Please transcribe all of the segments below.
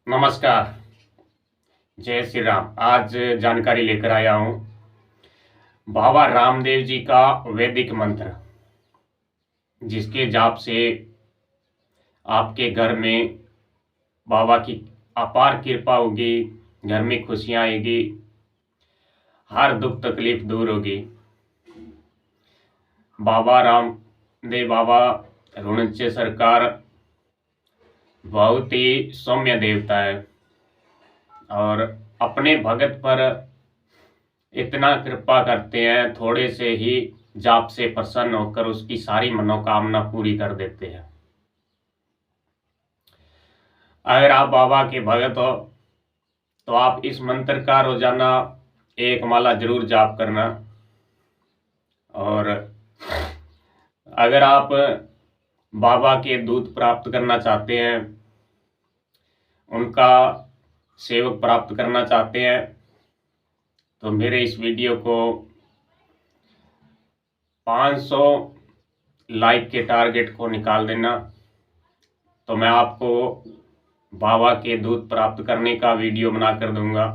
नमस्कार। जय श्री राम। आज जानकारी लेकर आया हूँ बाबा रामदेव जी का वैदिक मंत्र, जिसके जाप से आपके घर में बाबा की अपार कृपा होगी, घर में खुशियाँ आएगी, हर दुख तकलीफ दूर होगी। बाबा रामदेव बाबा रुणच्य सरकार बहुत ही सौम्य देवता है और अपने भगत पर इतना कृपा करते हैं, थोड़े से ही जाप से प्रसन्न होकर उसकी सारी मनोकामना पूरी कर देते हैं। अगर आप बाबा के भगत हो तो आप इस मंत्र का रोजाना एक माला जरूर जाप करना। और अगर आप बाबा के दूत प्राप्त करना चाहते हैं, उनका सेवक प्राप्त करना चाहते हैं, तो मेरे इस वीडियो को 500 लाइक के टारगेट को निकाल देना, तो मैं आपको बाबा के दूत प्राप्त करने का वीडियो बना कर दूंगा,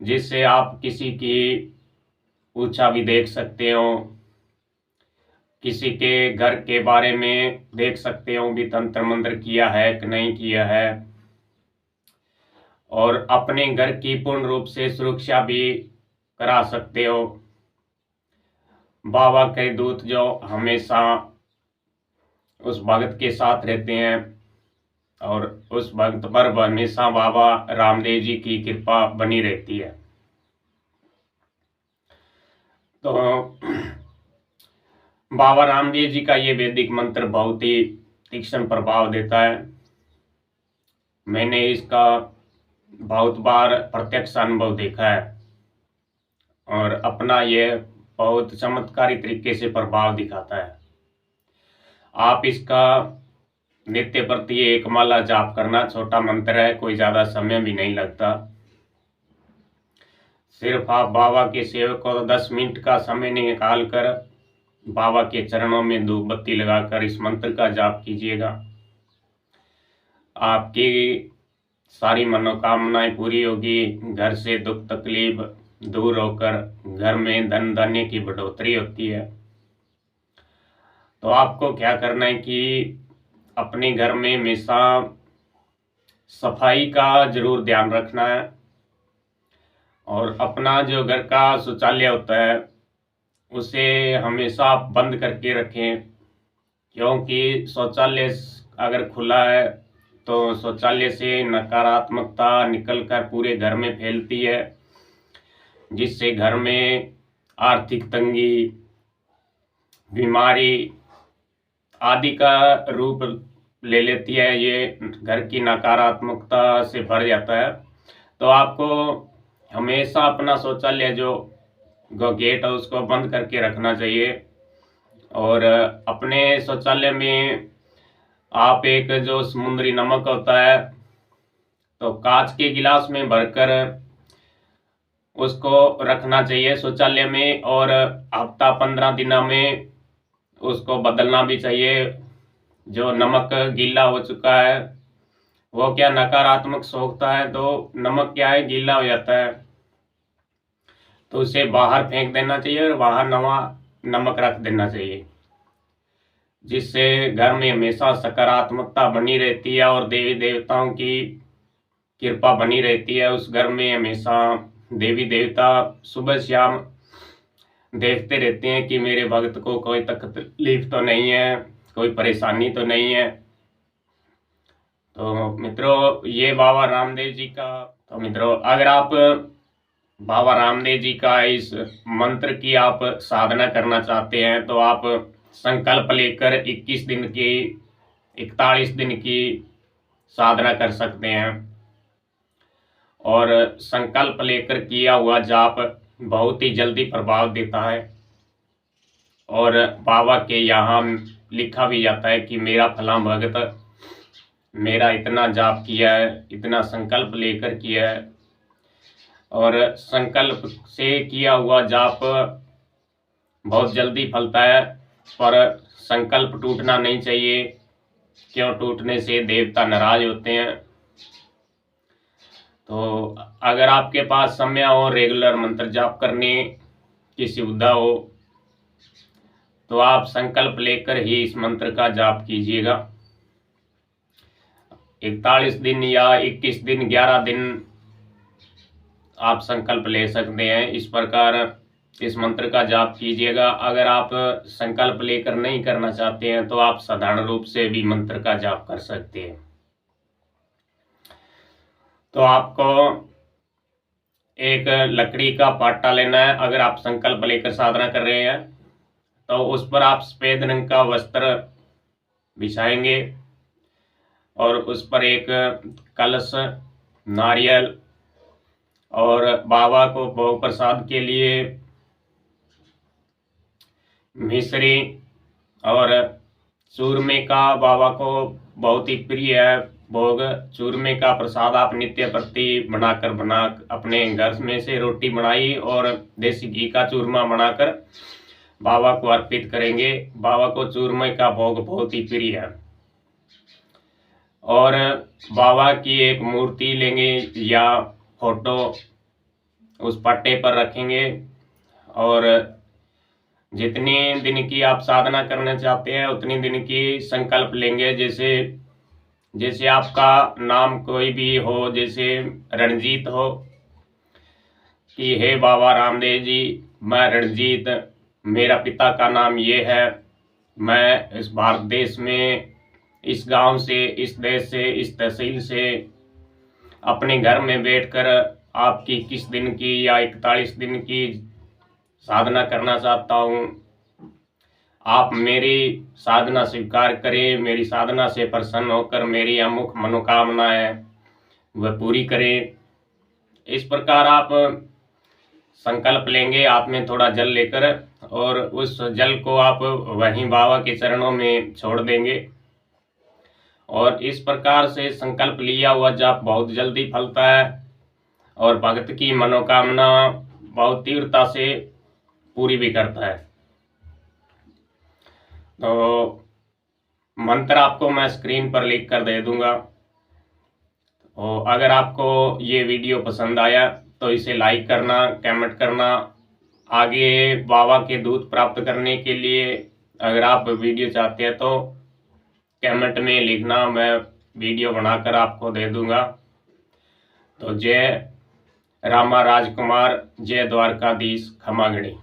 जिससे आप किसी की पूछा भी देख सकते हो, किसी के घर के बारे में देख सकते हो भी तंत्र मंत्र किया है कि नहीं किया है, और अपने घर की पूर्ण रूप से सुरक्षा भी करा सकते हो। बाबा के दूत जो हमेशा उस भगत के साथ रहते हैं और उस भक्त पर हमेशा बाबा रामदेव जी की कृपा बनी रहती है। तो बाबा रामदेव जी का ये वैदिक मंत्र बहुत ही तीक्ष्ण प्रभाव देता है। मैंने इसका बहुत बार प्रत्यक्ष अनुभव देखा है और अपना ये बहुत चमत्कारी तरीके से प्रभाव दिखाता है। आप इसका नित्य प्रति एक माला जाप करना। छोटा मंत्र है, कोई ज़्यादा समय भी नहीं लगता। सिर्फ आप बाबा के सेवक को 10 मिनट का समय निकाल कर बाबा के चरणों में धूप बत्ती लगाकर इस मंत्र का जाप कीजिएगा। आपकी सारी मनोकामनाएं पूरी होगी, घर से दुख तकलीफ दूर होकर घर में धन धान्य की बढ़ोतरी होती है। तो आपको क्या करना है कि अपने घर में हमेशा सफाई का जरूर ध्यान रखना है और अपना जो घर का शौचालय होता है उसे हमेशा आप बंद करके रखें, क्योंकि शौचालय अगर खुला है तो शौचालय से नकारात्मकता निकलकर पूरे घर में फैलती है, जिससे घर में आर्थिक तंगी, बीमारी आदि का रूप ले लेती है। ये घर की नकारात्मकता से भर जाता है। तो आपको हमेशा अपना शौचालय जो गेट है उसको बंद करके रखना चाहिए। और अपने शौचालय में आप एक जो समुद्री नमक होता है तो कांच के गिलास में भरकर उसको रखना चाहिए शौचालय में, और हफ्ता 15 दिनों में उसको बदलना भी चाहिए। जो नमक गीला हो चुका है वो क्या नकारात्मक सोखता है, तो नमक क्या है गीला हो जाता है, तो उसे बाहर फेंक देना चाहिए और बाहर नवा नमक रख देना चाहिए, जिससे घर में हमेशा सकारात्मकता बनी रहती है और देवी देवताओं की कृपा बनी रहती है। उस घर में हमेशा देवी देवता सुबह शाम देखते रहते हैं कि मेरे भक्त को कोई तकलीफ तो नहीं है, कोई परेशानी तो नहीं है। तो मित्रों, ये बाबा रामदेव जी का, तो मित्रों अगर आप बाबा रामदेव जी का इस मंत्र की आप साधना करना चाहते हैं तो आप संकल्प लेकर 21 दिन की 41 दिन की साधना कर सकते हैं। और संकल्प लेकर किया हुआ जाप बहुत ही जल्दी प्रभाव देता है। और बाबा के यहाँ लिखा भी जाता है कि मेरा फला भगत मेरा इतना जाप किया है, इतना संकल्प लेकर किया है। और संकल्प से किया हुआ जाप बहुत जल्दी फलता है, पर संकल्प टूटना नहीं चाहिए। क्यों टूटने से देवता नाराज होते हैं। तो अगर आपके पास समय हो, रेगुलर मंत्र जाप करने की सुविधा हो, तो आप संकल्प लेकर ही इस मंत्र का जाप कीजिएगा। 41 दिन या 21 दिन, 11 दिन आप संकल्प ले सकते हैं। इस प्रकार इस मंत्र का जाप कीजिएगा। अगर आप संकल्प लेकर नहीं करना चाहते हैं तो आप साधारण रूप से भी मंत्र का जाप कर सकते हैं। तो आपको एक लकड़ी का पाटा लेना है। अगर आप संकल्प लेकर साधना कर रहे हैं तो उस पर आप सफेद रंग का वस्त्र बिछाएंगे और उस पर एक कलश, नारियल और बाबा को भोग प्रसाद के लिए मिश्री और चूरमे का बाबा को बहुत ही प्रिय है भोग। चूरमे का प्रसाद आप नित्य प्रति बना अपने घर में से रोटी बनाई और देसी घी का चूरमा बनाकर बाबा को अर्पित करेंगे। बाबा को चूरमे का भोग बहुत ही प्रिय है। और बाबा की एक मूर्ति लेंगे या फोटो उस पट्टे पर रखेंगे और जितने दिन की आप साधना करना चाहते हैं उतने दिन की संकल्प लेंगे। जैसे आपका नाम कोई भी हो, जैसे रणजीत हो कि हे बाबा रामदेव जी, मैं रणजीत, मेरा पिता का नाम ये है, मैं इस भारत देश में इस गांव से, इस देश से, इस तहसील से अपने घर में बैठकर आपकी 21 दिन की या 41 दिन की साधना करना चाहता हूँ। आप मेरी साधना स्वीकार करें, मेरी साधना से प्रसन्न होकर मेरी अमुक मनोकामनाएं वह पूरी करें। इस प्रकार आप संकल्प लेंगे हाथ में थोड़ा जल लेकर और उस जल को आप वहीं बाबा के चरणों में छोड़ देंगे। और इस प्रकार से संकल्प लिया हुआ जाप बहुत जल्दी फलता है और भक्त की मनोकामना बहुत तीव्रता से पूरी भी करता है। तो मंत्र आपको मैं स्क्रीन पर लिख कर दे दूंगा। और अगर आपको ये वीडियो पसंद आया तो इसे लाइक करना, कमेंट करना। आगे बाबा के दूत प्राप्त करने के लिए अगर आप वीडियो चाहते हैं तो कमेंट में लिखना, मैं वीडियो बनाकर आपको दे दूंगा। तो जय रामा राजकुमार, जय द्वारकाधीश, खमागणी।